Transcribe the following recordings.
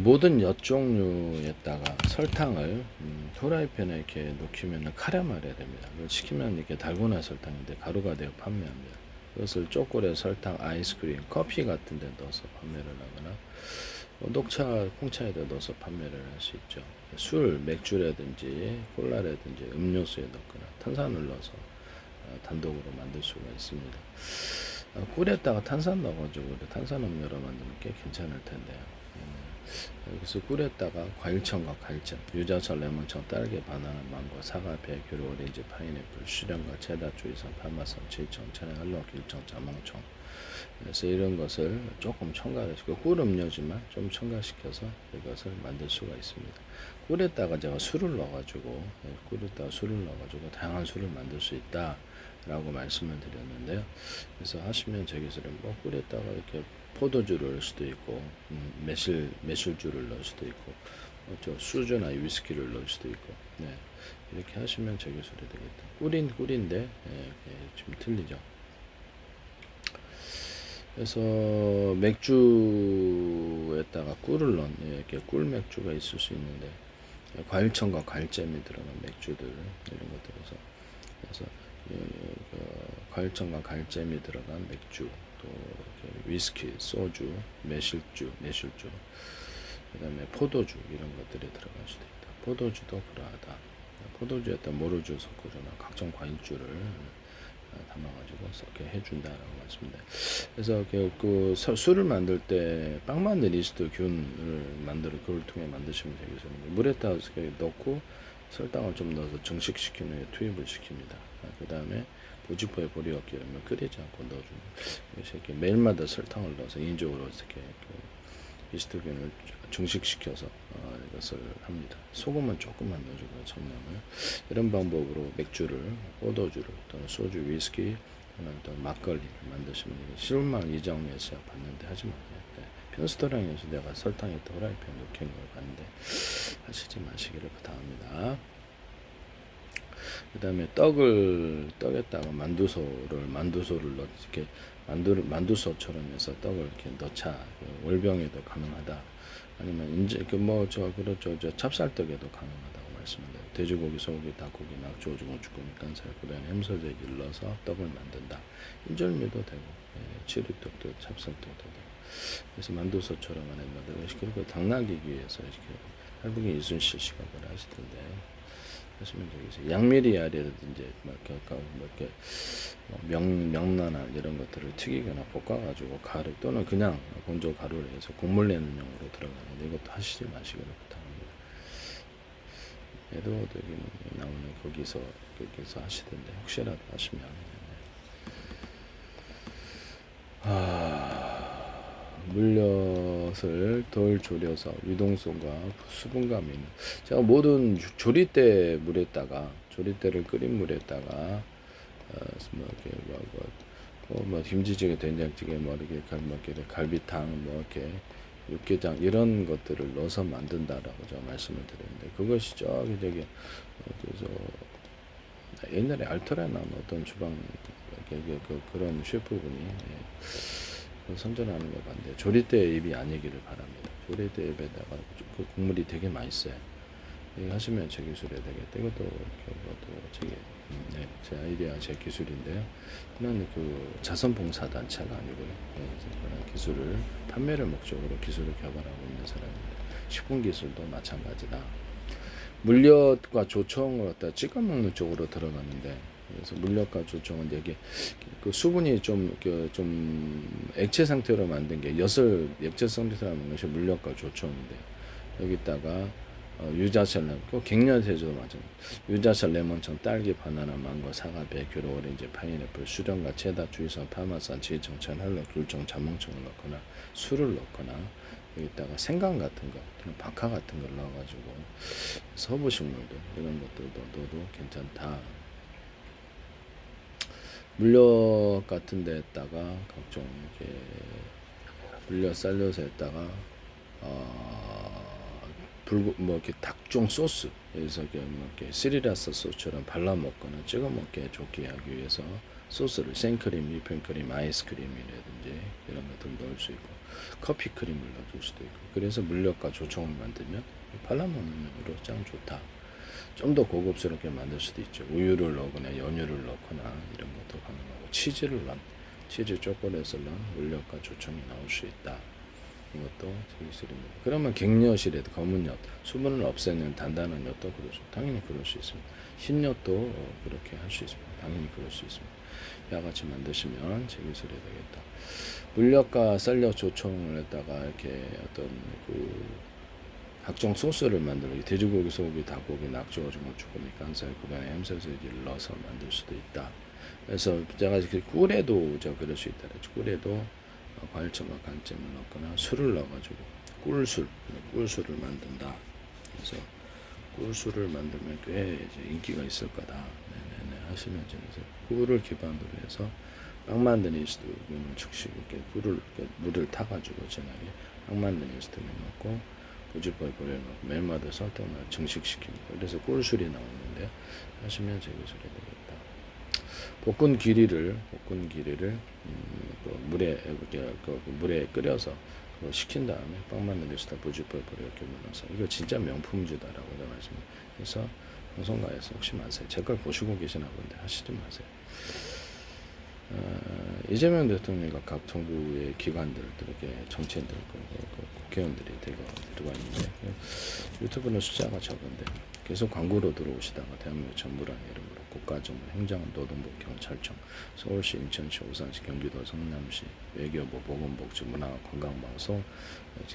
모든 엿 종류에다가 설탕을 후라이팬에 이렇게 녹이면 카라멜이 됩니다. 그걸 시키면 이렇게 달고나 설탕인데 가루가 되어 판매합니다. 그것을 초콜릿, 설탕, 아이스크림, 커피 같은 데 넣어서 판매를 하거나 녹차, 콩차에다 넣어서 판매를 할 수 있죠. 술, 맥주라든지 콜라라든지 음료수에 넣거나 탄산을 넣어서 단독으로 만들 수가 있습니다. 꿀에다가 탄산 넣어가지고 탄산음료로 만들면 꽤 괜찮을 텐데요. 여기서 꿀에다가 과일청과 갈증, 유자차, 레몬청, 딸기, 바나나, 망고, 사과, 배, 귤, 오렌지, 파인애플, 수령과 체다, 주의선, 파마산, 칠청, 천연, 할로, 길청, 자몽청. 그래서 이런 것을 조금 첨가시키고 꿀 음료지만 좀 첨가시켜서 이것을 만들 수가 있습니다. 꿀에다가 제가 술을 넣어가지고 꿀에다가 술을 넣어가지고 다양한 술을 만들 수 있다라고 말씀을 드렸는데요. 그래서 하시면 제 기술은 뭐 꿀에다가 이렇게 포도주를 넣을 수도 있고 매실주를 넣을 수도 있고 저 수주나 위스키를 넣을 수도 있고 이렇게 하시면 제 기술이 되겠다. 꿀인데 좀 틀리죠. 그래서 맥주에다가 꿀을 넣은 이렇게 꿀 맥주가 있을 수 있는데 과일청과 과일잼이 들어간 맥주들 이런 것들에서 그래서 과일청과 과일잼이 들어간 맥주 또 이렇게 위스키, 소주, 매실주, 그다음에 포도주 이런 것들이 들어갈 수도 있다. 포도주도 그러하다. 포도주에다 모루주 섞어주나 각종 과일주를 담아가지고 이렇게 해준다라고 말씀드립니다. 그래서 그 술을 만들 때 빵 만든 이스트 균을 만들어 그걸 통해 만드시면 되겠습니다. 물에다 넣고 설탕을 좀 넣어서 정식시킨 후에 투입을 시킵니다. 그 다음에 보직포에 보리었기 이러면 끓이지 않고 넣어주는. 이렇게 매일마다 설탕을 넣어서 인적으로 이렇게 이스트균을 증식시켜서 이것을 합니다. 소금은 조금만 넣어주고요, 청량을. 이런 방법으로 맥주를, 포도주를, 또는 소주, 위스키, 또는 막걸리를 만드시면 실험만 이정에 시작 봤는데 하지 마세요. 편스토랑에서 내가 설탕에 후라이팬 넣긴 걸 봤는데 하시지 마시기를 부탁합니다. 그 다음에 떡에다가 만두소를 이렇게 만두소처럼 해서 떡을 이렇게 넣자. 월병에도 가능하다. 아니면 이제 그렇죠. 찹쌀떡에도 가능하다고 말씀드려요. 돼지고기, 소고기, 닭고기, 낙지, 오징어, 쭈꾸미, 깐살, 그다음에 햄소돼지를 넣어서 떡을 만든다. 인절미도 되고, 치리떡도, 찹쌀떡도 되고. 그래서 만두소처럼 하는 그리고 당나귀기 위해서 이렇게 할부기 이순실 씨가 그걸 하시던데. 하시면 되겠어요. 양미리알이라든지 명란알 이런 것들을 튀기거나 볶아가지고 가루 또는 그냥 건조 가루를 해서 국물 내는 용으로 들어가는데 이것도 하시지 마시기를 부탁합니다. 얘도 여기 나오는 거기서 하시던데 혹시라도 하시면 물엿을 덜 졸여서 유동성과 수분감이 있는 제가 모든 조리대 물에다가 조리대를 끓인 물에다가 뭐 김치찌개, 된장찌개, 뭐 이렇게 갈비탕, 뭐 이렇게 육개장 이런 것들을 넣어서 만든다라고 제가 말씀을 드렸는데 그것이 저기 그래서 옛날에 알토라에 나온 어떤 주방 그런 셰프분이 선전하는 걸 봤는데 조리대 입이 아니기를 바랍니다. 조리대 입에다가 그 국물이 되게 맛있어요. 이거 하시면 제 기술이 되겠다. 이것도 제 아이디어, 제 기술인데요. 저는 그 자선봉사단체가 아니고요. 그런 기술을 판매를 목적으로 기술을 개발하고 있는 사람입니다. 식품기술도 마찬가지다. 물엿과 조청을 갖다 찍어 먹는 쪽으로 들어가는데 그래서 물엿과 조청은 여기 그 수분이 좀 액체 상태로 만든 게 엿을 액체 상태로 만든 것이 물엿과 조청인데 여기다가 유자철, 갱년세제도 마찬가지. 유자철, 레몬청, 딸기, 바나나, 망고, 사과, 배, 귤, 오렌지, 파인애플, 수령과 체다, 주의선, 파마산, 지청, 천할로, 귤청, 자몽청을 넣거나 술을 넣거나 여기다가 생강 같은 거, 박하 같은 걸 넣어가지고 서부식물들 이런 것들도 넣어도 괜찮다. 물엿 같은 데에다가 각종 이렇게 물엿 쌀엿에다가 뭐 이렇게 닭종 소스 여기서 이렇게 스리라스 소스처럼 발라 먹거나 찍어 먹게 좋게 하기 위해서 소스를 생크림, 휘핑크림, 아이스크림이라든지 이런 것들 넣을 수 있고 커피 크림을 넣어줄 수도 있고 그래서 물엿과 조청을 만들면 발라먹는 용으로 짱 좋다. 좀 더 고급스럽게 만들 수도 있죠. 우유를 넣거나 연유를 넣거나 이런 것도 가능하고 치즈를 넣은 치즈 초콜릿을 넣은 물엿과 조청이 나올 수 있다. 이것도 기술입니다. 그러면 갱엿이라도 검은 엿, 수분을 없애는 단단한 엿도 그러죠. 당연히 그럴 수 있습니다. 흰엿도 그렇게 할 수 있습니다. 당연히 그럴 수 있습니다. 이와 같이 만드시면 제 기술이 되겠다. 물엿과 쌀엿 조청을 했다가 이렇게 어떤 그 각종 소스를 만들어 돼지고기, 소고기, 닭고기, 낙지, 오징어, 주꾸미, 깐살, 고변에 햄소세지를 넣어서 만들 수도 있다. 그래서 제가 꿀에도 저 그럴 수 있다. 꿀에도 과일청과 간잼을 넣거나 술을 넣어가지고 꿀술을 만든다. 그래서 꿀술을 만들면 꽤 이제 인기가 있을 거다. 네네네 하시면 이제 꿀을 기반으로 해서 빵 만든 이스트를 즉시 이렇게 물을 타가지고 진하게 빵 만든 이스트를 넣고 부지포에 버려놓고 멜마드 설탕을 증식시킵니다. 그래서 꿀술이 나오는데 하시면 제 기술이 되겠다. 볶은 기리를 물에 끓여서 그걸 식힌 다음에 빵 만든 데서다 부지포에 버려 이렇게 넣어서 이거 진짜 명품주다라고 제가 말씀해서 방송가에서 혹시 마세요. 제 걸 보시고 계시나 본데 하시지 마세요. 이재명 대통령과 각 정부의 기관들, 이렇게 정치인들, 국회의원들이 들어가 있는데 유튜브는 숫자가 적은데 계속 광고로 들어오시다가 대한민국 정부라는 이름으로 국가정부, 행정원, 노동부, 경찰청, 서울시, 인천시, 오산시, 경기도, 성남시, 외교부, 보건복지, 문화관광방송,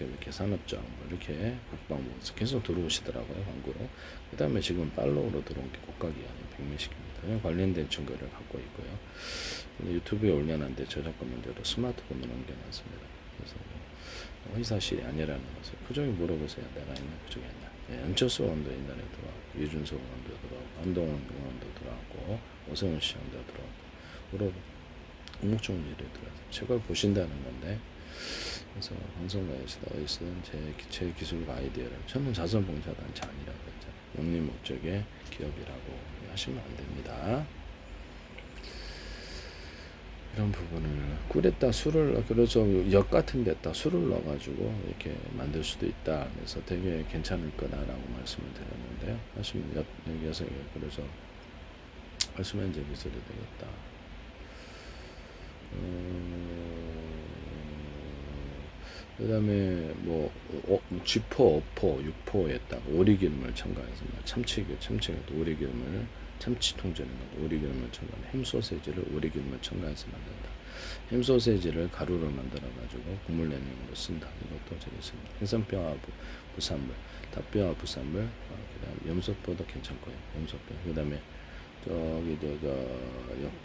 이렇게 산업청, 이렇게 국방부 계속 들어오시더라고요 광고로. 그 다음에 지금 팔로우로 들어온 게 국가기관이 100명씩입니다. 관련된 증거를 갖고 있고요. 유튜브에 올려놨는데 저작권 문제로 스마트폰으로 옮겨놨습니다. 그래서 회사실이 아니라는 것을 그쪽에 물어보세요. 내가 있는 그쪽에 있나. 안철수 의원도 옛날에 들어왔고 유준석 의원도 들어왔고 한동훈 의원도 들어왔고 오세훈 시장도 들어왔고 물어보고 국무총리를 들어와서 제가 보신다는 건데 그래서 방송가에서 어디서든 제 기술과 아이디어를 저는 자선봉사단체 아니라고 했잖아요. 영리 목적의 기업이라고 하시면 안 됩니다. 이런 부분을 꿀에다 술을 그래서 역 같은 데다 술을 넣어가지고 이렇게 만들 수도 있다. 그래서 되게 괜찮을 거다라고 말씀을 드렸는데요. 하시면 여기서 그래서 하시면 이제 기술이 되겠다. 그다음에 뭐 쥐포, 어포, 육포에다가 오리기름을 첨가해서 참치가 오리기름을 참치 통째로 오리기름을 첨가한 햄소세지를 오리기름을 첨가해서 만든다. 햄소세지를 가루로 만들어가지고 국물 내용으로 쓴다. 이것도 저기 있습니다. 생선뼈와 부산물, 닭뼈와 부산물, 그다음 염소뼈도 괜찮고요. 염소뼈. 그다음에 저기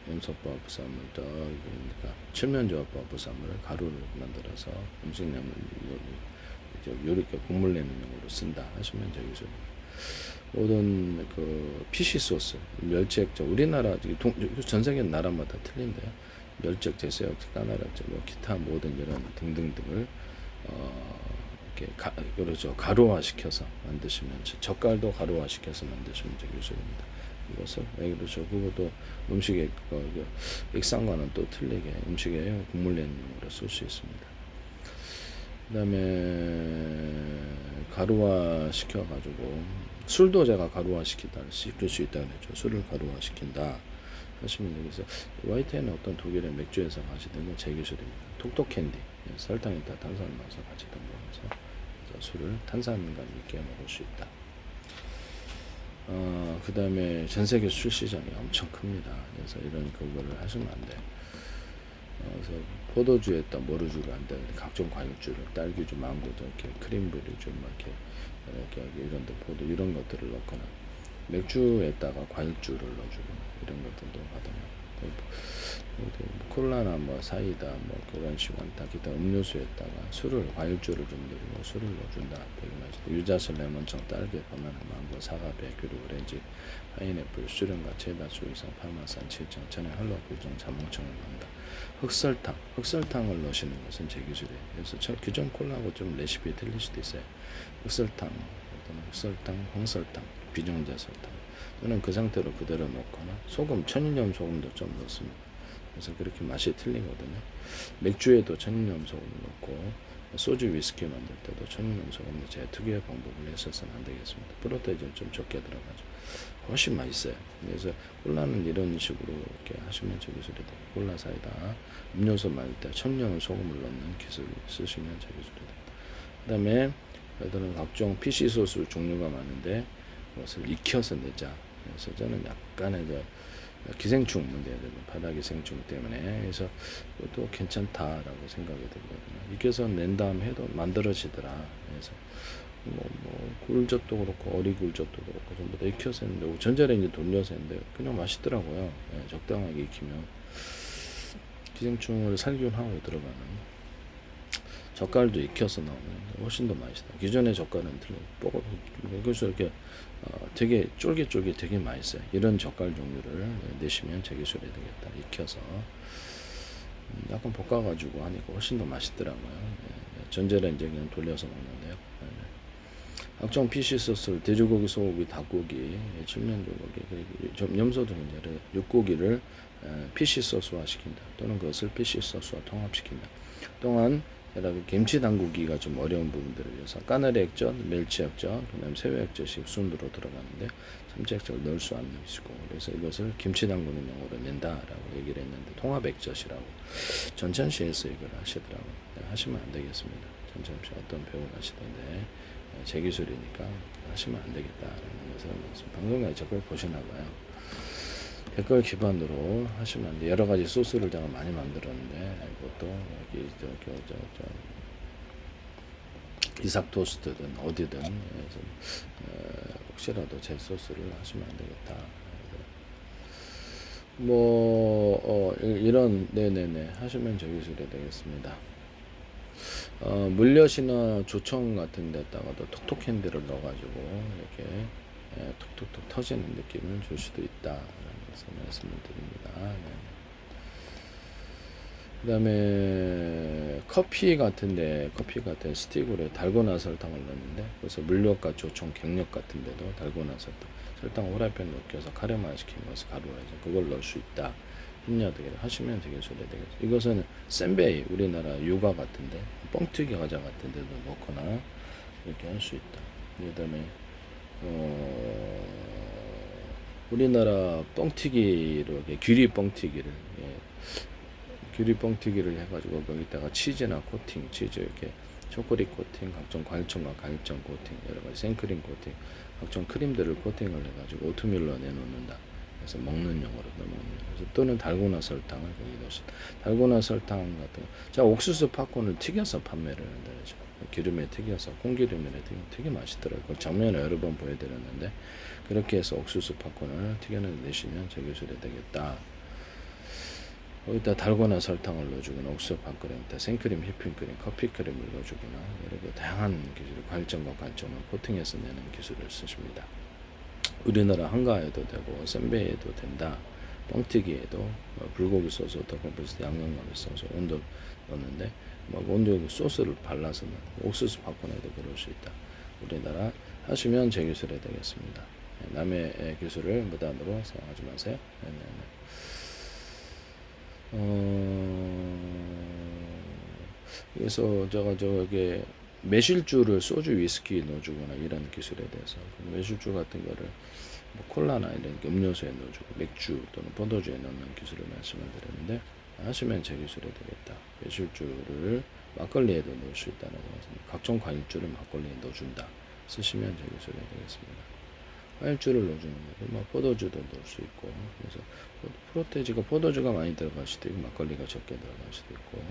염소뼈와 부산물, 그러니까 칠면조와 부산물을 가루를 만들어서 음식 내면 요리 국물 내는 용으로 쓴다. 하시면 저기서 모든 그 피시 소스, 멸치액젓, 우리나라 전 세계 나라마다 틀린데요. 멸치액, 제수액, 까나락젓, 뭐 기타 모든 이런 등등등을 이렇게 그렇죠. 가루화 시켜서 만드시면 젓갈도 가루화 시켜서 만드시면 되게 좋습니다. 이것을 그렇죠. 그것도 음식의 액상과는 또 틀리게 음식에 국물 내는 용으로 쓸 수 있습니다. 그다음에 가루화 시켜가지고 술도 제가 가루화 시킬 수 있다고 했죠. 술을 가루화 시킨다 하시면 여기서 YTN은 어떤 독일의 맥주에서 마시던 건 제 기술입니다. 톡톡 캔디 설탕에다 탄산을 넣어서 같이 담궈서 술을 탄산감 있게 먹을 수 있다. 그 다음에 전 세계 술 시장이 엄청 큽니다. 그래서 이런 그거를 하시면 안 돼요. 그래서 포도주에다 모르주를 한다. 각종 과육주를 딸기주, 망고주, 이렇게 크림브리주, 이렇게 이런 데 포도 이런 것들을 넣거나 맥주에다가 과육주를 넣어주고 이런 것들도 가능하고 콜라나 뭐 사이다 뭐 그런 식으로 기타 음료수에다가 술을 과일주를 좀 넣고 술을 넣어준다. 유자슬, 레몬청, 딸기, 바나나, 망고, 사과, 베큐르, 오렌지, 파인애플, 수령과 체다, 수이상, 파마산, 칠정, 천연, 할로, 구정, 자몽청을 넣는다. 흑설탕을 넣으시는 것은 제 기술이에요. 그래서 기존 콜라하고 좀 레시피 틀릴 수도 있어요. 흑설탕, 황설탕, 비정제 설탕. 또는 그 상태로 그대로 넣거나 소금, 천일염 소금도 좀 넣습니다. 그래서 그렇게 맛이 틀리거든요. 맥주에도 천연염 소금을 넣고 소주 위스키 만들 때도 천연염 소금을 제 특유의 방법을 했어서는 안 되겠습니다. 프로테이즈는 좀 적게 들어가죠. 훨씬 맛있어요. 그래서 콜라는 이런 식으로 이렇게 하시면 제 기술이 돼요. 콜라 사이다 음료수 만들 때 천연 소금을 넣는 기술을 쓰시면 제 기술이 돼요. 그 다음에 얘들은 각종 PC 소스 종류가 많은데 그것을 익혀서 내자. 그래서 저는 약간의 기생충 문제가 되고 바다 기생충 때문에 그래서 그것도 괜찮다라고 생각이 들거든요. 익혀서 낸 다음 해도 만들어지더라. 그래서 굴젓도 그렇고 어리굴젓도 그렇고 전부 다 익혀서 했는데 전자레인지 돌려서 했는데 그냥 맛있더라고요. 예, 적당하게 익히면 기생충을 살균하고 들어가는 젓갈도 익혀서 나오면 훨씬 더 맛있다. 기존의 젓갈은 그래서 이렇게 되게 쫄깃쫄깃 되게 맛있어요. 이런 젓갈 종류를 내시면 제 기술이 되겠다. 익혀서 약간 볶아가지고 하니까 훨씬 더 맛있더라고요. 예, 전자레인지에 그냥 돌려서 먹는데요. 예, 각종 피쉬 소스를 돼지고기, 소고기, 닭고기, 칠면조고기, 염소도 이제 육고기를 피쉬 소스화 시킨다. 또는 그것을 피쉬 소스와 통합시킨다. 또한 김치 담그기가 좀 어려운 부분들을 위해서 까나리 액젓, 멸치 액젓, 그다음 새우 액젓이 순으로 들어가는데 참치 액젓을 넣을 수 없는 것이고 그래서 이것을 김치 담그는 용어로 낸다라고 얘기를 했는데 통합 액젓이라고 전천시에서 이걸 하시더라고요. 하시면 안 되겠습니다. 전천시 어떤 배우가 하시던데 제 기술이니까 하시면 안 되겠다라는 것을 방송에 적극 보시나 봐요. 댓글 기반으로 하시면 안 돼. 여러 가지 소스를 제가 많이 만들었는데 이것도 여기 이삭 토스트든 어디든 혹시라도 제 소스를 하시면 안 되겠다. 이런 네네네 하시면 제 기술이 되겠습니다. 물엿이나 조청 같은 데다가도 톡톡 핸들을 넣어가지고 이렇게 톡톡톡 터지는 느낌을 줄 수도 있다라는 것을 말씀을 드립니다. 네. 그 다음에 커피 같은 스틱으로 달고나 설탕을 넣는데 그래서 물엿과 조청, 갱력 같은 데도 달고나 설탕 후라이팬에 넣겨서 카레만 시킨 것을 가루로 해서 그걸 넣을 수 있다. 힘녀들이 하시면 되게 소개되겠죠. 이것은 센베이 우리나라 유가 같은데 뻥튀기 과자 같은 데도 넣거나 이렇게 할 수 있다. 그 다음에 우리나라 뻥튀기로 귀리 뻥튀기를 귀리 뻥튀기를 해가지고 거기다가 치즈나 코팅, 치즈 이렇게 초콜릿 코팅, 각종 과일청과 과일청 코팅, 여러 가지 생크림 코팅, 각종 크림들을 코팅을 해가지고 오트밀로 내놓는다. 그래서 먹는 용어로 넘어오는. 그래서 또는 달고나 설탕을 거기 넣으시. 달고나 설탕 같은 거. 자 옥수수 팝콘을 튀겨서 판매를 한다. 기름에 튀겨서 콩기름에 튀기면 되게 맛있더라고요. 그걸 정면에 여러 번 보여드렸는데 그렇게 해서 옥수수 팝콘을 튀겨내 내시면 제 기술이 되겠다. 거기다 달고나 설탕을 넣어주거나 옥수수 팝콘에다 생크림, 휘핑크림, 커피크림을 넣어주거나 이렇게 다양한 기술, 과일점과 과일점을 코팅해서 내는 기술을 쓰십니다. 우리나라 한가에도 되고 센베이에도 된다. 뻥튀기에도 불고기 소스, 떡볶이 양념가루 소스, 온도 넣는데 온도 소스를 발라서 옥수수 팝콘에도 그럴 수 있다. 우리나라 하시면 제 기술이 되겠습니다. 남의 기술을 무단으로 사용하지 마세요. 그래서 저기 매실주를 소주 위스키에 넣어주거나 이런 기술에 대해서 매실주 같은 거를 콜라나 이런 음료수에 넣어주고 맥주 또는 포도주에 넣는 기술을 말씀을 드렸는데 하시면 제 기술이 되겠다. 매실주를 막걸리에도 넣을 수 있다는 것은 각종 과일주를 막걸리에 넣어준다. 쓰시면 제 기술이 되겠습니다. 과일주를 넣어주는 거고 포도주도 넣을 수 있고 그래서 프로테이지가 포도주가 많이 들어갈 수도 있고 막걸리가 적게 들어갈 수도 있고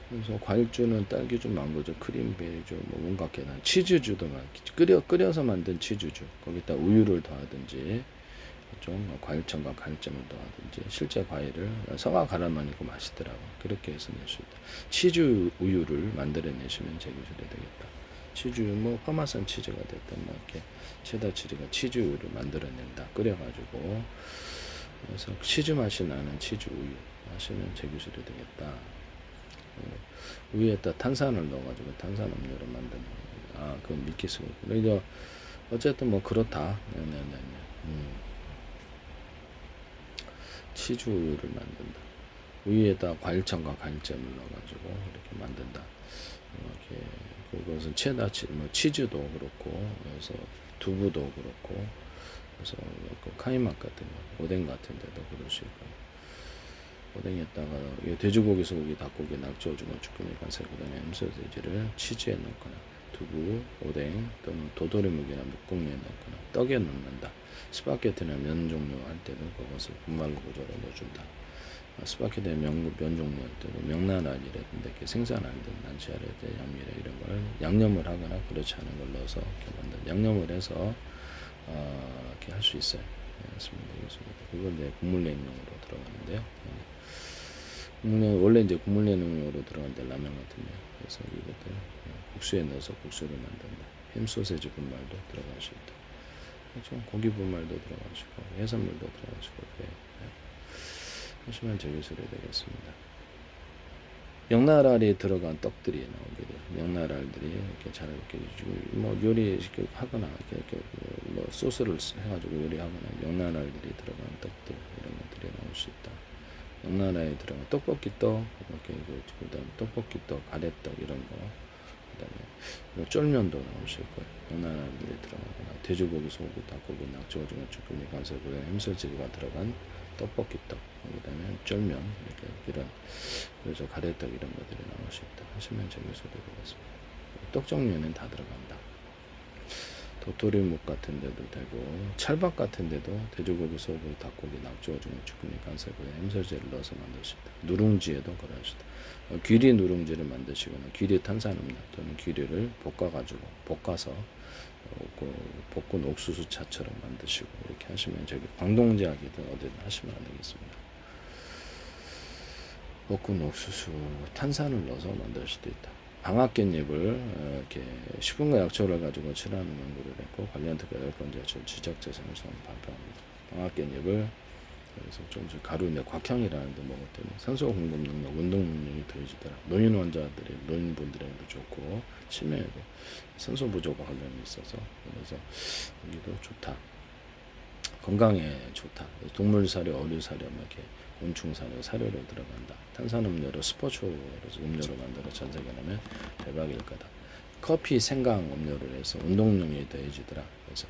그래서 과일주는 딸기주, 망고주, 크림베리주, 온갖 계란, 치즈주도 끓여서 만든 치즈주 거기다 우유를 더하든지 좀 과일청과 과일점을 더하든지 실제 과일을 섞어 갈아 넣으니까 맛있더라고. 그렇게 해서 낼 수 있다. 치즈 우유를 만들어 내시면 제 기술이 되겠다. 치즈 파마산 치즈가 됐든 이렇게 체다 치즈가 치즈 우유를 만들어낸다. 끓여가지고 그래서 치즈 맛이 나는 치즈 우유 하시면 제 기술이 되겠다. 위에다 탄산을 넣어가지고 탄산 음료를 만드는 그건 믿기 수가 있고 그래서 어쨌든 그렇다. 네네네. 치즈 우유를 만든다. 위에다 과일청과 과일잼을 넣어가지고 이렇게 만든다. 이렇게 그것은 체다치, 뭐 치즈도 그렇고, 그래서 두부도 그렇고, 그래서 그 카이막 같은 거, 오뎅 같은 데도 그럴 수 있고, 오뎅에다가 돼지고기, 소고기, 닭고기, 낙지, 오징어, 쭈꾸미, 간살, 그다음에 햄소세지를 치즈에 넣거나, 두부, 오뎅 또는 도토리묵이나 묵국면에 넣거나 떡에 넣는다. 스파게티나 면 종류 할 때도 그것을 분말 구조로 넣어준다. 스파게티 면 종류 할 때도 명란알이라든지 이렇게 생산할 때 난치알이라든지 양미래 이런 걸 양념을 하거나 그렇지 않은 걸 넣어서 이렇게 만든 양념을 해서 이렇게 할 수 있어요. 맞습니다. 그걸 이제 국물 냉용으로 들어가는데요. 원래 이제 국물 냉용으로 들어가는데 라면 같은데 그래서 이것들 국수에 넣어서 국수를 만든다. 햄 소세지 분말도 들어갈 수 있다. 그렇죠? 고기 분말도 들어갈 수 있고 해산물도 들어갈 수 있고 이렇게 하시면 제기술이 되겠습니다. 명나라에 들어간 떡들이 나오게 돼요. 명나라들이 이렇게 잘 이렇게 뭐 요리 하거나 이렇게 뭐 소스를 해가지고 요리하거나 명나라들이 들어간 떡들 이런 것들이 나올 수 있다. 명나라에 들어간 떡볶이 떡 이렇게 그다음 떡볶이 떡, 가래떡 이런 거 그다음에 쫄면도 나올 수 있고요. 명나라들이 들어가거나 돼지고기, 소고기, 닭고기, 낙지, 오징어, 쭈꾸미, 간살, 그다음에 햄소지가 들어간 떡볶이 떡 그다음에 쫄면 이렇게 이런 그래서 가래떡 이런 것들이 나올 수 있다 하시면 재미있을 것 같습니다. 떡 종류에는 다 들어간다. 도토리묵 같은 데도 되고 찰밥 같은 데도 돼지고기, 소고기, 닭고기, 낙지, 오징어, 쭈꾸미, 간살, 햄소지를 넣어서 만들 수 있다. 누룽지에도 그럴 수 있다. 귀리 누룽지를 만드시거나 귀리 탄산음료 또는 귀리를 볶아서 볶은 옥수수차처럼 만드시고 이렇게 하시면 저기 광동제약이든 어디든 하시면 안 되겠습니다. 볶은 옥수수 탄산을 넣어서 만들 수도 있다. 방앗깻잎을 이렇게 식품과 약초를 가지고 칠하는 연구를 했고 관련 특허 10번째 지적재산을 발표합니다. 방앗깻잎을 그래서 좀 가루인데 곽향이라는 데 먹었더니 산소 공급 능력, 운동 능력이 더해지더라. 노인 환자들이 노인분들에게도 좋고 치매에도 산소 부족과 관련이 있어서 그래서 여기도 좋다. 건강에 좋다. 동물 사료, 어류 사료, 이렇게 곤충 사료, 사료로 들어간다. 탄산음료로 스포츠 음료로 만들어 전 세계에 내면 대박일 거다. 커피, 생강 음료를 해서 운동량이 더해지더라. 그래서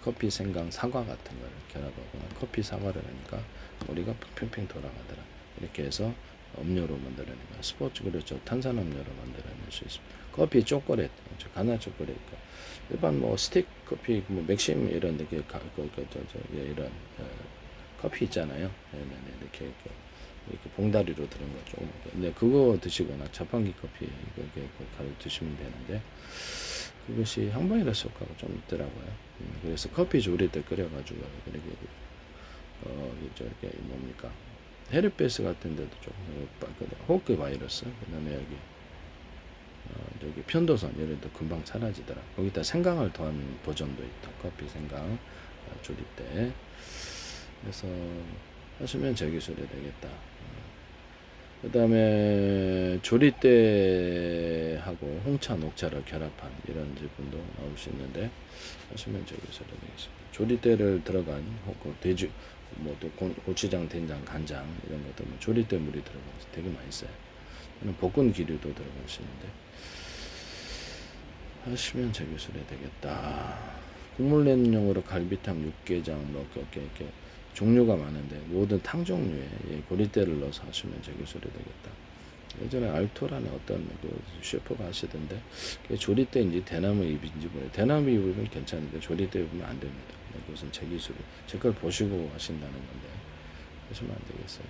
커피, 생강, 사과 같은 걸 결합하거나 커피, 사과를 하니까 머리가 팽팽 돌아가더라. 이렇게 해서 음료로 만들어내면 스포츠 그렇죠. 탄산음료로 만들어낼 수 있습니다. 커피, 초콜릿, 가나 초콜릿, 일반 뭐 스틱 커피, 뭐 맥심 이런 데게 이런 커피 있잖아요. 이렇게 봉다리로 들은 거 조금. 근데 그거 드시거나 자판기 커피 이렇게 가루 드시면 되는데 그것이 항바이러스 효과가 좀 있더라고요. 그래서 커피 조릴 때 끓여가지고 이렇게 저게 뭡니까 헤르페스 같은 데도 좀 호크 바이러스 그다음에 여기 편도선 이런 데 금방 사라지더라. 거기다 생강을 더한 버전도 있다. 커피 생강 조릴 때. 그래서 하시면 제기술이 되겠다. 그 다음에 조리대하고 홍차, 녹차를 결합한 이런 제품도 나올 수 있는데 하시면 제기술이 되겠습니다. 조리대를 들어간 돼지, 또 고추장, 된장, 간장 이런 것도 조리대 물이 들어가서 되게 많이 써요. 볶은 기류도 들어갈 수 있는데 하시면 제기술이 되겠다. 국물 내용으로 갈비탕, 육개장, 이렇게 종류가 많은데 모든 탕 종류에 고리대를 넣어서 하시면 제기술이 되겠다. 예전에 알토라는 어떤 셰프가 하시던데 조리대인지 대나무 잎인지 모르겠어요. 대나무 잎은 괜찮은데 조리대 잎은 안 됩니다. 그것은 제기술이 제 걸 보시고 하신다는 건데 하시면 안 되겠어요.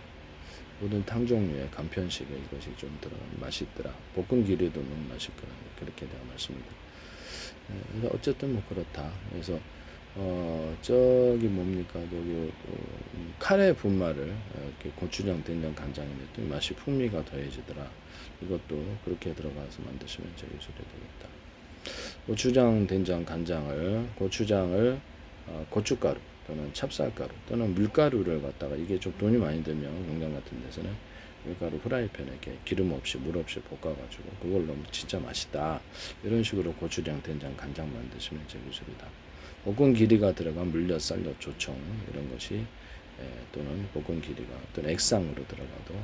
모든 탕 종류의 간편식에 이것이 좀 들어가면 맛있더라. 볶은 기류도 너무 맛있거나 그렇게 내가 말씀드립니다. 그래서 어쨌든 뭐 그렇다. 그래서 저기 뭡니까 저기 카레 분말을 이렇게 고추장, 된장, 간장에 넣더니 맛이 풍미가 더해지더라. 이것도 그렇게 들어가서 만드시면 제기술이 되겠다. 고추장, 된장, 간장을 고추장을 고춧가루 또는 찹쌀가루 또는 물가루를 갖다가 이게 좀 돈이 많이 들면 공장 같은 데서는 밀가루 후라이팬에 이렇게 기름 없이 물 없이 볶아가지고 그걸 넣으면 진짜 맛있다. 이런 식으로 고추장, 된장, 간장 만드시면 제기술이다. 볶은 기리가 들어간 물엿, 쌀엿, 조청 이런 것이 또는 볶은 기리가 또는 액상으로 들어가도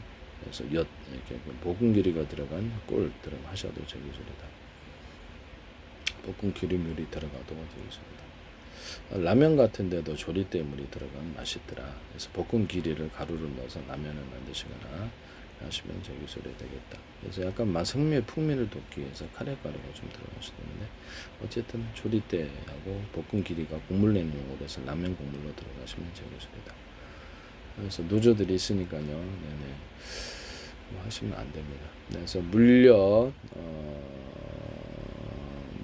그래서 엿 이렇게 볶은 기리가 들어간 꿀 들어가셔도 제기술이다. 볶은 기름물이 들어가도 제기술이다. 라면 같은 데도 조리대 물이 들어가면 맛있더라. 그래서 볶은 기리를 가루를 넣어서 라면을 만드시거나 하시면 제기술이 되겠다. 그래서 약간 맛 흥미의 풍미를 돋기 위해서 카레가루가 좀 들어갈 수도 있는데 어쨌든 조리대하고 볶은 기리가 국물 내는 용어로 해서 라면 국물로 들어가시면 제기술이다. 그래서 노조들이 있으니까요. 네네. 뭐 하시면 안 됩니다. 그래서 물엿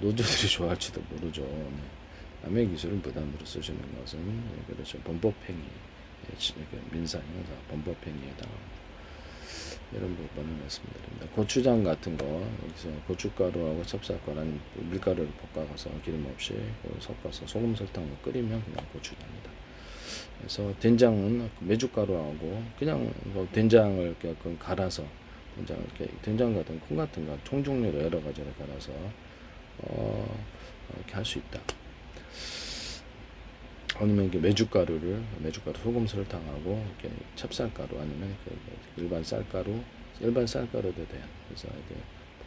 노조들이 좋아할지도 모르죠. 네. 남의 기술을 부담으로 쓰시는 것은 그렇죠. 범법행위, 민사, 형사, 범법행위에 해당합니다. 이런 부분을 말씀드립니다. 고추장 같은 거 여기서 고춧가루하고 찹쌀가루랑 밀가루를 볶아서 기름 없이 섞어서 소금 설탕으로 끓이면 그냥 고추장이다. 그래서 된장은 메주가루하고 그냥 된장을 이렇게 갈아서 된장 같은 콩 같은 거 총종류로 여러 가지를 갈아서 이렇게 할 수 있다. 아니면 이게 메주가루 소금 설탕하고 이렇게 찹쌀가루 아니면 일반 쌀가루도 돼요. 그래서 이렇게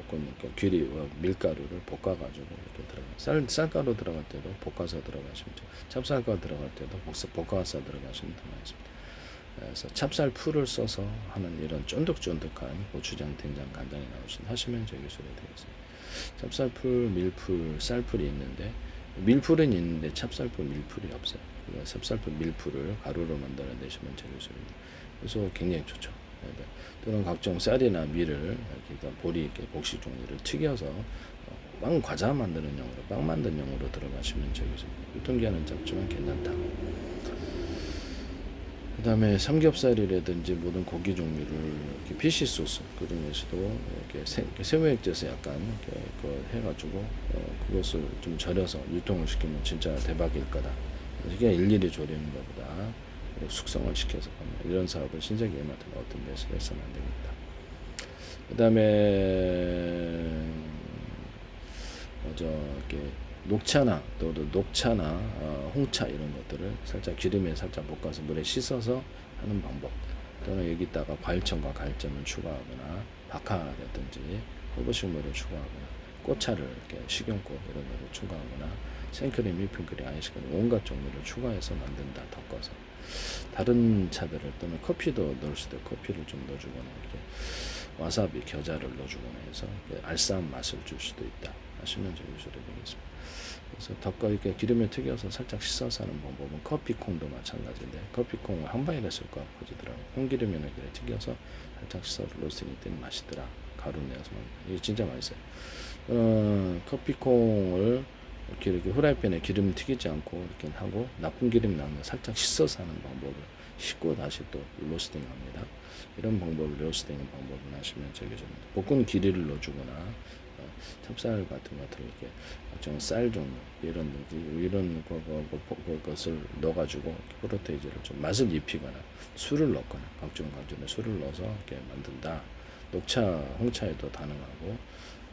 볶으면 귀리와 밀가루를 볶아가지고 이렇게 들어가. 쌀가루 들어갈 때도 볶아서 들어가시면 좋죠. 찹쌀가루 들어갈 때도 볶아서 들어가시면 더 맛있습니다. 그래서 찹쌀풀을 써서 하는 이런 쫀득쫀득한 고추장, 된장 간단히 하시면 제기술이 되겠습니다. 찹쌀풀, 밀풀, 쌀풀이 있는데 밀풀은 있는데 찹쌀풀, 밀풀이 없어요. 그러니까 찹쌀풀, 밀풀을 가루로 만들어내시면 제기술입니다. 그래서 굉장히 좋죠. 또는 각종 쌀이나 밀을 보리 이렇게 곡식 종류를 튀겨서 빵 과자 만드는 용으로 빵 만드는 용으로 들어가시면 제기술입니다. 유통기한은 짧지만 괜찮다. 그 다음에 삼겹살이라든지 모든 고기 종류를 이렇게 피시 소스 그 중에서도 이렇게 세무액젓에 약간 이렇게 해가지고 그것을 좀 절여서 유통을 시키면 진짜 대박일 거다. 그냥 일일이 조리는 것보다 숙성을 시켜서 이런 사업을 신세계에 맡은 어떤 데서 해서는 안 됩니다. 그 다음에 이렇게 녹차나 홍차 이런 것들을 살짝 기름에 살짝 볶아서 물에 씻어서 하는 방법, 또는 여기다가 과일청과 가일점을 추가하거나 박하라든지 허브식물을 추가하거나 꽃차를 이렇게 식용꽃 이런 거를 추가하거나 생크림, 휘핑크림, 아이스크림 온갖 종류를 추가해서 만든다. 덮어서 다른 차들을 또는 커피도 넣을 수도 있고 커피를 좀 넣어주거나 이렇게 와사비, 겨자를 넣어주거나 해서 알싸한 맛을 줄 수도 있다 하시면 제기술이 되겠습니다. 그래서 덮고 이렇게 기름에 튀겨서 살짝 씻어서 하는 방법은 커피콩도 마찬가지인데 커피콩을 한 방에 넣을 거 보지더라고요. 콩기름에 이렇게 튀겨서 살짝 씻어서 로스팅이 된 맛이더라. 가루 내서 이게 진짜 맛있어요. 커피콩을 이렇게 후라이팬에 기름 튀기지 않고 이렇게 하고 나쁜 기름 나오면 살짝 씻어서 하는 방법을 씻고 다시 또 로스팅합니다. 이런 방법을 로스팅하는 방법을 하시면 제기적입니다. 볶은 기리를 넣어주거나 찹쌀 같은 것들을 이렇게 각종 쌀 종류 이런 것을 넣어가지고 프로테이즈를 좀 맛을 입히거나 술을 넣거나 각종 술을 넣어서 이렇게 만든다. 녹차, 홍차에도 가능하고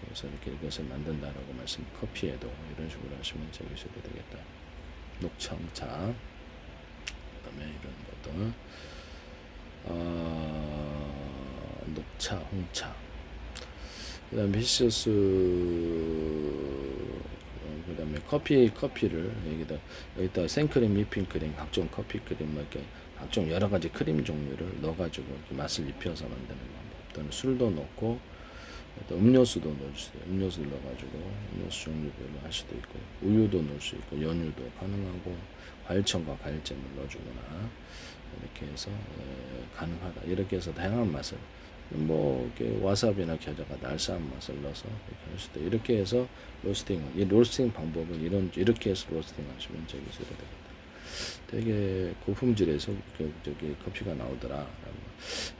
그래서 이렇게 이것을 만든다라고 말씀. 커피에도 이런 식으로 하시면 제기술이 되겠다. 녹차, 홍차, 그다음에 이런 것들, 녹차, 홍차. 그다음에 피시소스, 그다음에 커피를 여기다 생크림, 휘핑크림, 각종 커피 크림, 이렇게 각종 여러 가지 크림 종류를 넣어가지고 이렇게 맛을 입혀서 만드는 방법. 또는 술도 넣고 음료수도 넣을 수 있어요. 음료수를 넣어가지고 음료수 종류별로 할 수도 있고 우유도 넣을 수 있고 연유도 가능하고 과일청과 가일잼을 넣어주거나 이렇게 해서 가능하다. 이렇게 해서 다양한 맛을 이렇게 와사비나 겨자가 알싸한 맛을 넣어서 이렇게 할 수도 이렇게 해서 이 로스팅 방법은 이렇게 해서 로스팅 하시면 제기술이 되겠다. 되게 고품질에서 커피가 나오더라.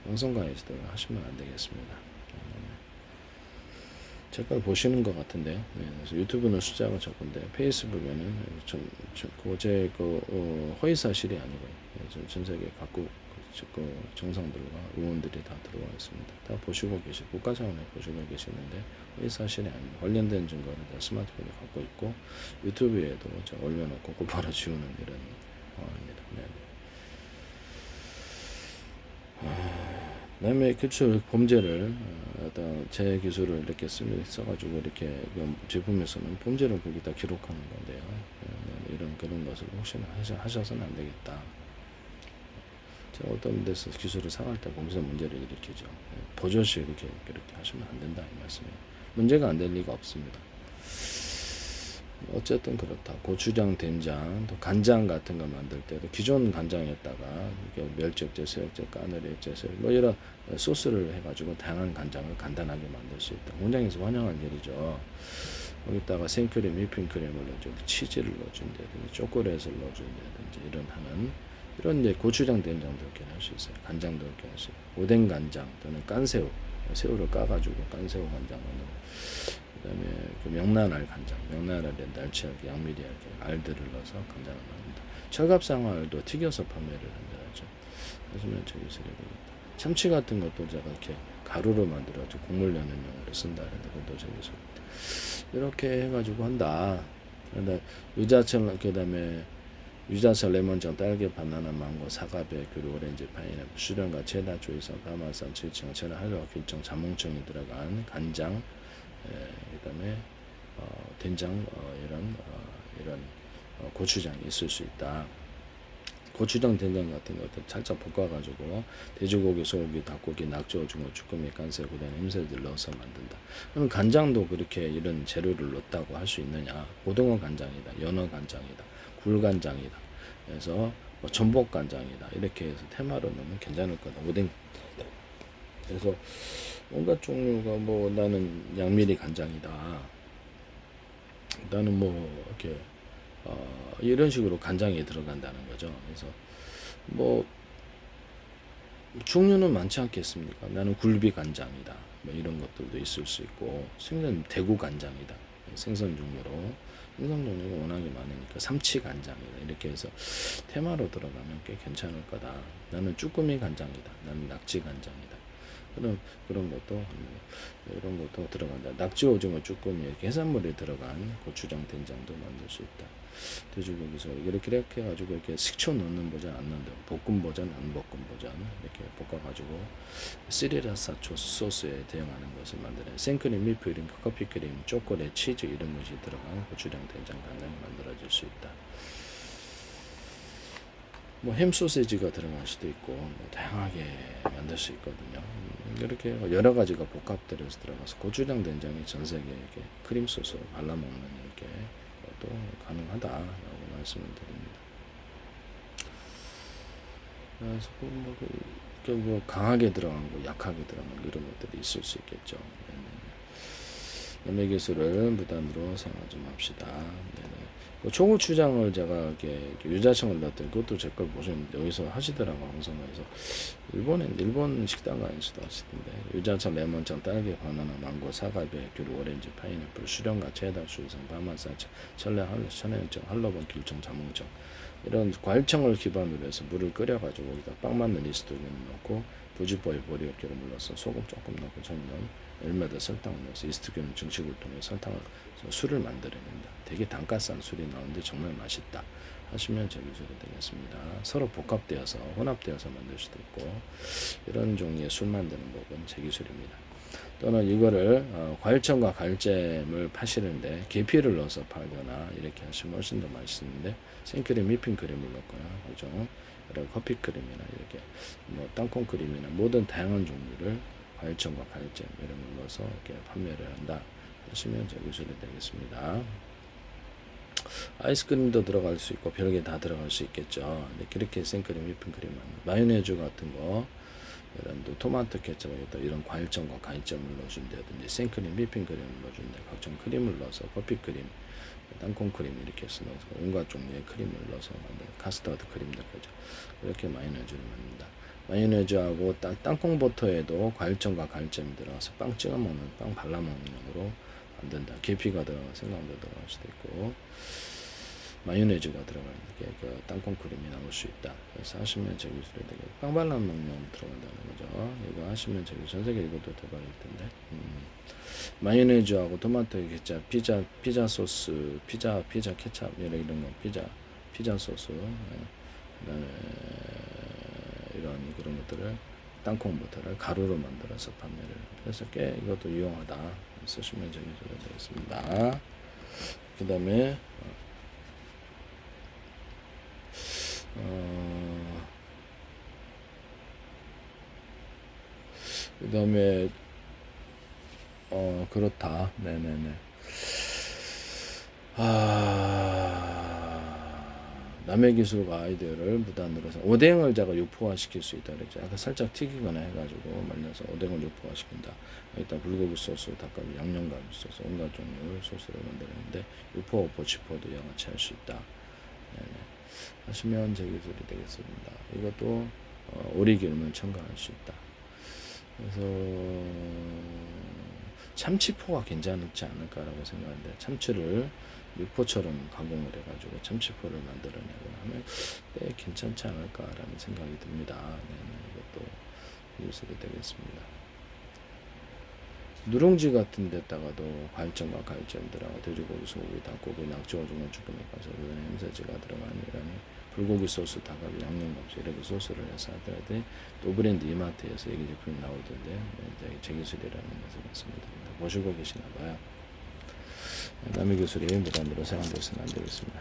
방송가에서도 하시면 안 되겠습니다. 제 걸 보시는 것 같은데요. 네, 그래서 유튜브는 숫자가 적은데 페이스북에는 제 허위 사실이 아니고요. 전 세계 각국 정상들과 의원들이 다 들어와 있습니다. 다 보시고 국가 차원에 보시고 계시는데 허위 사실이 아닙니다. 관련된 증거를 다 스마트폰에 갖고 있고 유튜브에도 올려놓고 곧바로 지우는 이런 상황입니다. 네. 그다음에 기술 범죄를 어떤 제 기술을 이렇게 써가지고 이렇게 제품에서는 범죄를 거기다 기록하는 건데요. 이런 그런 것을 혹시나 하셔서는 안 되겠다. 제가 어떤 데서 기술을 사갈 때 거기서 문제를 일으키죠. 버젓이 이렇게 하시면 안 된다 이 말씀이에요. 문제가 안 될 리가 없습니다. 어쨌든 그렇다. 고추장, 된장, 또 간장 같은 거 만들 때도 기존 간장에다가 멸치액젓, 새우액젓, 까느리액젓, 뭐 이런 소스를 해가지고 다양한 간장을 간단하게 만들 수 있다. 공장에서 환영한 일이죠. 거기다가 생크림, 휘핑크림을 넣어주고 치즈를 넣어준다든지 초콜릿을 넣어준다든지 이런 이제 고추장, 된장도 이렇게 할 수 있어요. 간장도 이렇게 할 수 있어요. 오뎅 간장 또는 깐새우, 새우를 까가지고 깐새우 간장을 그다음에 그 명란알 간장, 명란알에 날치알게, 양미리알게, 알들을 넣어서 간장을 만듭니다. 철갑상어알도 튀겨서 판매를 한다죠. 하시면 저기 쓰게 되겠다. 참치 같은 것도 제가 이렇게 가루로 만들어서 국물 내는 용으로 쓴다. 그것도 저기 쓰 이렇게 해가지고 한다. 그다음에 유자철, 그다음에 유자철, 레몬장, 딸기, 바나나, 망고, 사과배, 그리고 오렌지, 파인애플, 수련과 체다, 조이성, 파마산, 칠청, 체나, 할로와, 길청, 자몽청이 들어간 간장, 그다음에 된장, 이런 고추장이 있을 수 있다. 고추장, 된장 같은 것들 살짝 볶아가지고 돼지고기, 소고기, 닭고기, 낙지, 오징어, 쭈꾸미, 간새, 그다음에 햄새들 넣어서 만든다. 그럼 간장도 그렇게 이런 재료를 넣었다고 할 수 있느냐? 고등어 간장이다, 연어 간장이다, 굴간장이다. 그래서 뭐 전복 간장이다. 이렇게 해서 테마로 넣으면 괜찮을 거다. 오뎅. 그래서 온갖 종류가 뭐 나는 양미리 간장이다. 나는 뭐 이렇게 이런 식으로 간장이 들어간다는 거죠. 그래서 뭐 종류는 많지 않겠습니까? 나는 굴비 간장이다. 뭐 이런 것들도 있을 수 있고 생선 대구 간장이다. 생선 종류로 생선 종류가 워낙에 많으니까 삼치 간장이다. 이렇게 해서 테마로 들어가면 꽤 괜찮을 거다. 나는 쭈꾸미 간장이다. 나는 낙지 간장이다. 그런 것도 이런 것도 들어간다. 낙지, 오징어, 쭈꾸미 이렇게 해산물이 들어간 고추장, 된장도 만들 수 있다. 돼지고기서 이렇게 해가지고 이렇게 식초 넣는 버전, 안 넣는 볶음 버전, 안 볶음 버전 이렇게 볶아가지고 스리라차 소스에 대응하는 것을 만드는 생크림, 밀크림, 커피크림, 초콜릿, 치즈 이런 것이 들어간 고추장, 된장, 간장이 만들어질 수 있다. 뭐 햄 소세지가 들어갈 수도 있고 뭐 다양하게 만들 수 있거든요. 이렇게 여러 가지가 복합되어서 들어가서 고추장, 된장이 전 세계에 이렇게 크림 소스 발라 먹는 이렇게 또 가능하다라고 말씀을 드립니다. 그래서 뭐 강하게 들어간 거, 약하게 들어간 거 이런 것들이 있을 수 있겠죠. 남의 기술을 무단으로 사용하지 좀 합시다. 네네. 그 초고추장을 제가 이렇게 유자청을 넣었더니 그것도 제 걸 보시면 여기서 하시더라고 방송에서 일본 식당 가에서도 하시던데 유자청, 레몬청, 딸기, 바나나, 망고, 사과배, 귤, 오렌지, 파인애플, 수령과 체다, 수성, 바마사, 천래, 천연청, 할로번, 길청, 자몽청 이런 과일청을 기반으로 해서 물을 끓여가지고 거기다 빵 맞는 이스트를 넣고 부지포에 보리기름을 넣어서 소금 조금 넣고 전분, 열매도 설탕을 넣어서 이스트균 증식을 통해 설탕을 술을 만들어낸다. 되게 단가 싼 술이 나오는데 정말 맛있다. 하시면 제 기술이 되겠습니다. 서로 복합되어서 혼합되어서 만들 수도 있고 이런 종류의 술 만드는 법은 제 기술입니다. 또는 이거를 과일청과 과일잼을 파시는데 계피를 넣어서 팔거나 이렇게 하시면 훨씬 더 맛있는데 생크림, 휘핑크림을 넣거나 그죠? 여러 커피크림이나 이렇게 뭐 땅콩크림이나 모든 다양한 종류를 과일청과 과일잼 이런 걸 넣어서 이렇게 판매를 한다 하시면 제 기술이 되겠습니다. 아이스크림도 들어갈 수 있고 별게 다 들어갈 수 있겠죠. 근데 그렇게 생크림, 휘핑크림, 마요네즈 같은 거 이런 또 토마토 케첩 이런 과일점과 과일점을 넣어준다든지 생크림, 휘핑크림을 넣어준다. 각종 크림을 넣어서 커피크림, 땅콩크림 이렇게 해서 넣어서 온갖 종류의 크림을 넣어서 만든 카스터드 크림도 그죠. 이렇게 마요네즈를 만든다. 마요네즈하고 땅콩 버터에도 과일점과 과일점이 들어가서 빵 찍어 먹는, 빵 발라 먹는 용으로 만든다. 계피가 들어가 생강도 들어갈 수도 있고 마요네즈가 들어가는 게 그 땅콩 크림이 나올 수 있다. 그래서 하시면 저기 되게 빵 발라 먹는 용으로 들어간다는 거죠. 이거 하시면 저기 전 세계 이것도 대박일 텐데. 마요네즈하고 토마토 케첩, 피자 소스, 피자 케첩 이런 거 피자 소스, 그다음에 이런 그런 것들을 땅콩 버터를 가루로 만들어서 판매를. 그래서 꽤 이것도 유용하다. 쓰시면 제기술이 되겠습니다. 그 다음에 그 다음에 그렇다. 네네네. 남의 기술과 아이디어를 무단으로 해서 오뎅을 제가 유포화시킬 수 있다 그랬죠. 아까 살짝 튀기거나 해가지고 말려서 오뎅을 유포화시킨다. 일단 불고기 소스, 닭갈비, 양념갈비 소스, 온갖 종류 소스를 만들었는데 유포, 보치포도 양아치 할 수 있다. 네네. 하시면 제 기술이 되겠습니다. 이것도 오리기름을 첨가할 수 있다. 그래서 참치포가 괜찮지 않을까라고 생각하는데 참치를 육포처럼 가공을 해가지고 참치포를 만들어내거나 하면 꽤 괜찮지 않을까라는 생각이 듭니다. 이것도 기술이 되겠습니다. 누룽지 같은 데다가도 갈점과 갈점 들어가 돼지고기, 소고기, 닭고기, 낙지, 오징어, 쭈꾸미, 가서 햄새지가 들어간 이런 불고기 소스, 닭갈비, 양념감시 이렇게 소스를 해서 하더라도 또 브랜드 이마트에서 얘기 제품이 나오던데 제 기술이라는 것을 말씀드립니다. 보시고 계시나 봐요. 남의 기술이 무단으로 사용되어서는 안 되겠습니다.